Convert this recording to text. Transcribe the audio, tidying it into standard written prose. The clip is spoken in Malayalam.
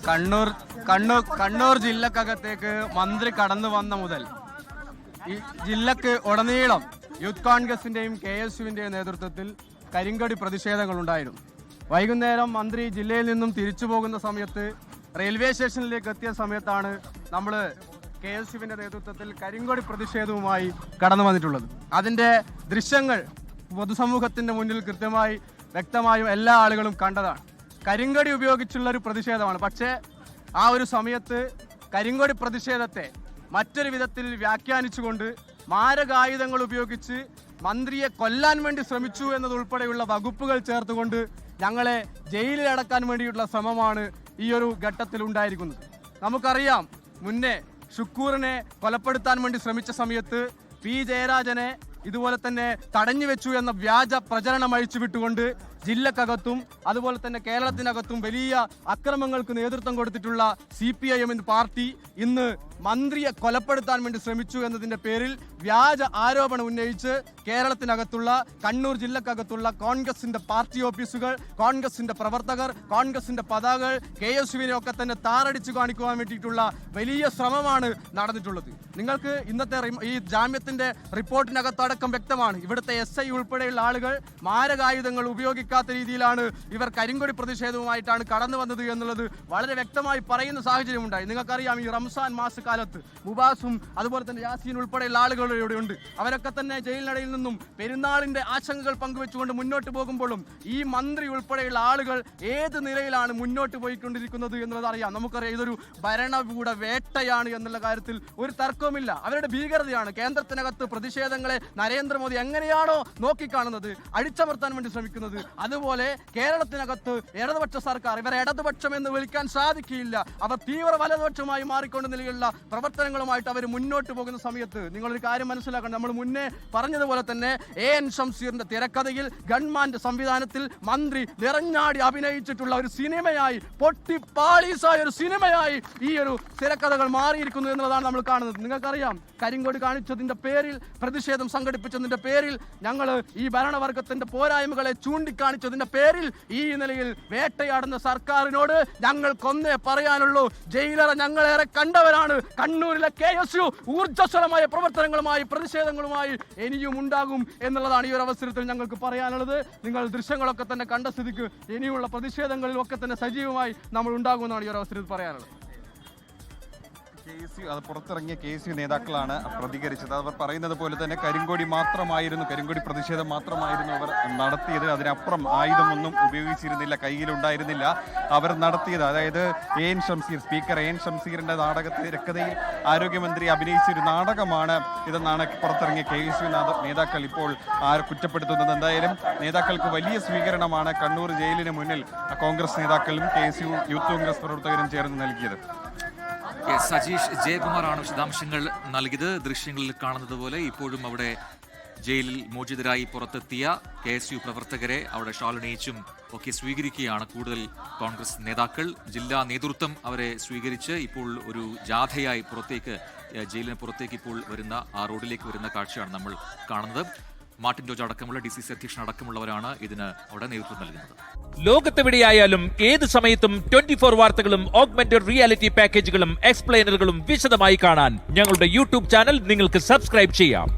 കണ്ണൂർ ജില്ലക്കകത്തേക്ക് മന്ത്രി കടന്നു വന്ന മുതൽ ഈ ജില്ലക്ക് ഉടനീളം യൂത്ത് കോൺഗ്രസിന്റെയും KSUവിന്റെയും നേതൃത്വത്തിൽ കരിങ്കൊടി പ്രതിഷേധങ്ങൾ ഉണ്ടായിരുന്നു. വൈകുന്നേരം മന്ത്രി ജില്ലയിൽ നിന്നും തിരിച്ചു പോകുന്ന സമയത്ത് റെയിൽവേ സ്റ്റേഷനിലേക്ക് എത്തിയ സമയത്താണ് നമ്മൾ KSUവിന്റെ നേതൃത്വത്തിൽ കരിങ്കൊടി പ്രതിഷേധവുമായി കടന്നു വന്നിട്ടുള്ളത്. അതിന്റെ ദൃശ്യങ്ങൾ പൊതുസമൂഹത്തിന്റെ മുന്നിൽ കൃത്യമായി വ്യക്തമായും എല്ലാ ആളുകളും കണ്ടതാണ്. കരിങ്കൊടി ഉപയോഗിച്ചുള്ള ഒരു പ്രതിഷേധമാണ്. പക്ഷേ ആ ഒരു സമയത്ത് കരിങ്കൊടി പ്രതിഷേധത്തെ മറ്റൊരു വിധത്തിൽ വ്യാഖ്യാനിച്ചുകൊണ്ട് മാരകായുധങ്ങൾ ഉപയോഗിച്ച് മന്ത്രിയെ കൊല്ലാൻ വേണ്ടി ശ്രമിച്ചു എന്നതുൾപ്പെടെയുള്ള വകുപ്പുകൾ ചേർത്തുകൊണ്ട് ഞങ്ങളെ ജയിലിൽ അടക്കാൻ വേണ്ടിയിട്ടുള്ള ശ്രമമാണ് ഈ ഒരു ഘട്ടത്തിൽ ഉണ്ടായിരിക്കുന്നത്. നമുക്കറിയാം, മുന്നേ ഷുക്കൂറിനെ കൊലപ്പെടുത്താൻ വേണ്ടി ശ്രമിച്ച സമയത്ത് P. ജയരാജനെ ഇതുപോലെ തന്നെ തടഞ്ഞു വെച്ചു എന്ന വ്യാജ പ്രചരണം അഴിച്ചുവിട്ടുകൊണ്ട് ജില്ലക്കകത്തും അതുപോലെ തന്നെ കേരളത്തിനകത്തും വലിയ അക്രമങ്ങൾക്ക് നേതൃത്വം കൊടുത്തിട്ടുള്ള CPIM എന്ന പാർട്ടി ഇന്ന് മന്ത്രിയെ കൊലപ്പെടുത്താൻ വേണ്ടി ശ്രമിച്ചു എന്നതിന്റെ പേരിൽ വ്യാജ ആരോപണം ഉന്നയിച്ച് കേരളത്തിനകത്തുള്ള കണ്ണൂർ ജില്ലക്കകത്തുള്ള കോൺഗ്രസിന്റെ പാർട്ടി ഓഫീസുകൾ, കോൺഗ്രസിന്റെ പ്രവർത്തകർ, കോൺഗ്രസിന്റെ പതാകകൾ, KSUവിനെ ഒക്കെ തന്നെ താറടിച്ചു കാണിക്കുവാൻ വേണ്ടിയിട്ടുള്ള വലിയ ശ്രമമാണ് നടന്നിട്ടുള്ളത്. നിങ്ങൾക്ക് ഇന്നത്തെ ഈ ജാമ്യത്തിന്റെ റിപ്പോർട്ടിനകത്തടക്കം വ്യക്തമാണ്. ഇവിടുത്തെ SI ഉൾപ്പെടെയുള്ള ആളുകൾ മാരകായുധങ്ങൾ ഉപയോഗിക്കാത്ത രീതിയിലാണ് ഇവർ കരിങ്കൊടി പ്രതിഷേധവുമായിട്ടാണ് കടന്നു വന്നത് എന്നുള്ളത് വളരെ വ്യക്തമായി പറയുന്ന സാഹചര്യം ഉണ്ടായി. നിങ്ങൾക്കറിയാം, ഈ റംസാൻ മാസക്കാലത്ത് മുബാസും അതുപോലെ തന്നെ യാസീൻ ഉൾപ്പെടെയുള്ള ആളുകൾ ഇവിടെ ഉണ്ട്. അവരൊക്കെ തന്നെ ജയിലിനടയിൽ നിന്നും പെരുന്നാളിന്റെ ആശങ്കകൾ പങ്കുവെച്ചുകൊണ്ട് മുന്നോട്ട് പോകുമ്പോഴും ഈ മന്ത്രി ഉൾപ്പെടെയുള്ള ആളുകൾ ഏത് നിലയിലാണ് മുന്നോട്ട് പോയിക്കൊണ്ടിരിക്കുന്നത് എന്നുള്ളത് അറിയാം. നമുക്കറിയാം, ഇതൊരു ഭരണകൂട വേട്ടയാണ് എന്നുള്ള കാര്യത്തിൽ ഒരു തർക്കവുമില്ല. അവരുടെ ഭീകരതയാണ്. കേന്ദ്രത്തിനകത്ത് പ്രതിഷേധങ്ങളെ നരേന്ദ്രമോദി എങ്ങനെയാണോ നോക്കിക്കാണുന്നത്, അടിച്ചമർത്താൻ വേണ്ടി ശ്രമിക്കുന്നത്, അതുപോലെ കേരളത്തിനകത്ത് ഇടതുപക്ഷ സർക്കാർ ഇവരെ ഇടതുപക്ഷം എന്ന് വിളിക്കാൻ സാധിക്കില്ല. അവർ തീവ്ര വലതുപക്ഷമായി മാറിക്കൊണ്ട് നിലയിലുള്ള പ്രവർത്തനങ്ങളുമായിട്ട് അവർ മുന്നോട്ട് പോകുന്ന സമയത്ത് നിങ്ങളൊരു കാര്യം മനസ്സിലാക്കണം. നമ്മൾ മുന്നേ പറഞ്ഞതുപോലെ തന്നെ AN ഷംസീറിന്റെ തിരക്കഥയിൽ ഗൺമാന്റെ സംവിധാനത്തിൽ മന്ത്രി നിറഞ്ഞാടി അഭിനയിച്ചിട്ടുള്ള ഒരു സിനിമയായി, പൊട്ടിപ്പാളീസായ ഒരു സിനിമയായി ഈ ഒരു തിരക്കഥകൾ മാറിയിരിക്കുന്നു എന്നുള്ളതാണ് നമ്മൾ കാണുന്നത്. നിങ്ങൾക്കറിയാം, കരിങ്കൊടി കാണിച്ചതിന്റെ പേരിൽ, പ്രതിഷേധം സംഘടിപ്പിച്ചതിന്റെ പേരിൽ, ഞങ്ങൾ ഈ ഭരണവർഗത്തിന്റെ പോരായ്മകളെ ചൂണ്ടിക്കാണിച്ചതിന്റെ പേരിൽ ഈ നിലയിൽ വേട്ടയാടുന്ന സർക്കാരിനോട് ഞങ്ങൾക്കൊന്നേ പറയാനുള്ളൂ. ജയിലറ ഞങ്ങളേറെ കണ്ടവരാണ്. കണ്ണൂരിലെ KSU ഊർജ്ജസ്വലമായ പ്രവർത്തനങ്ങളുമായി, പ്രതിഷേധങ്ങളുമായി ഇനിയും ഉണ്ടാകും എന്നുള്ളതാണ് ഈ ഒരു അവസരത്തിൽ ഞങ്ങൾക്ക് പറയാനുള്ളത്. നിങ്ങൾ ദൃശ്യങ്ങളൊക്കെ തന്നെ കണ്ട സ്ഥിതിക്ക് ഇനിയുള്ള പ്രതിഷേധങ്ങളിലൊക്കെ തന്നെ സജീവമായി നമ്മൾ ഉണ്ടാകുമെന്നാണ് ഈ ഒരു അവസരത്തിൽ പറയാനുള്ളത്. അത് പുറത്തിറങ്ങിയ KSU നേതാക്കളാണ് പ്രതികരിച്ചത്. അവർ പറയുന്നത് പോലെ തന്നെ കരിങ്കൊടി പ്രതിഷേധം മാത്രമായിരുന്നു അവർ നടത്തിയത്. അതിനപ്പുറം ആയുധമൊന്നും ഉപയോഗിച്ചിരുന്നില്ല, കയ്യിലുണ്ടായിരുന്നില്ല. അവർ നടത്തിയത്, അതായത് സ്പീക്കർ AN ഷംസീറിന്റെ തിരക്കഥയിൽ ആരോഗ്യമന്ത്രി അഭിനയിച്ചൊരു നാടകമാണ് ഇതെന്നാണ് പുറത്തിറങ്ങിയ KSU നേതാക്കൾ ഇപ്പോൾ കുറ്റപ്പെടുത്തുന്നത്. എന്തായാലും നേതാക്കൾക്ക് വലിയ സ്വീകരണമാണ് കണ്ണൂർ ജയിലിന് മുന്നിൽ കോൺഗ്രസ് നേതാക്കളും KSU യൂത്ത് കോൺഗ്രസ് പ്രവർത്തകരും ചേർന്ന് നൽകിയത്. സജീഷ് ജയകുമാറാണ് വിശദാംശങ്ങൾ നൽകിയത്. ദൃശ്യങ്ങളിൽ കാണുന്നത് പോലെ ഇപ്പോഴും അവിടെ ജയിലിൽ മോചിതരായി പുറത്തെത്തിയ KSU പ്രവർത്തകരെ അവിടെ ഷാളണിയിച്ചും ഒക്കെ സ്വീകരിക്കുകയാണ് കൂടുതൽ കോൺഗ്രസ് നേതാക്കൾ. ജില്ലാ നേതൃത്വം അവരെ സ്വീകരിച്ച് ഇപ്പോൾ ഒരു ജാഥയായി ജയിലിന് പുറത്തേക്ക് ഇപ്പോൾ വരുന്ന ആ റോഡിലേക്ക് വരുന്ന കാഴ്ചയാണ് നമ്മൾ കാണുന്നത്. മാർട്ടിൻ ജോർജ് അടക്കമുള്ള DCC അധ്യക്ഷൻ അടക്കമുള്ളവരാണ് ഇതിന് അവിടെ നേതൃത്വം നൽകുന്നത്. ലോകത്തെവിടെയായാലും ഏത് സമയത്തും 24 വാർത്തകളും ഓഗ്മെന്റഡ് റിയാലിറ്റി പാക്കേജുകളും എക്സ്പ്ലെയിനറുകളും വിശദമായി കാണാൻ ഞങ്ങളുടെ YouTube ചാനൽ നിങ്ങൾക്ക് സബ്സ്ക്രൈബ് ചെയ്യാം.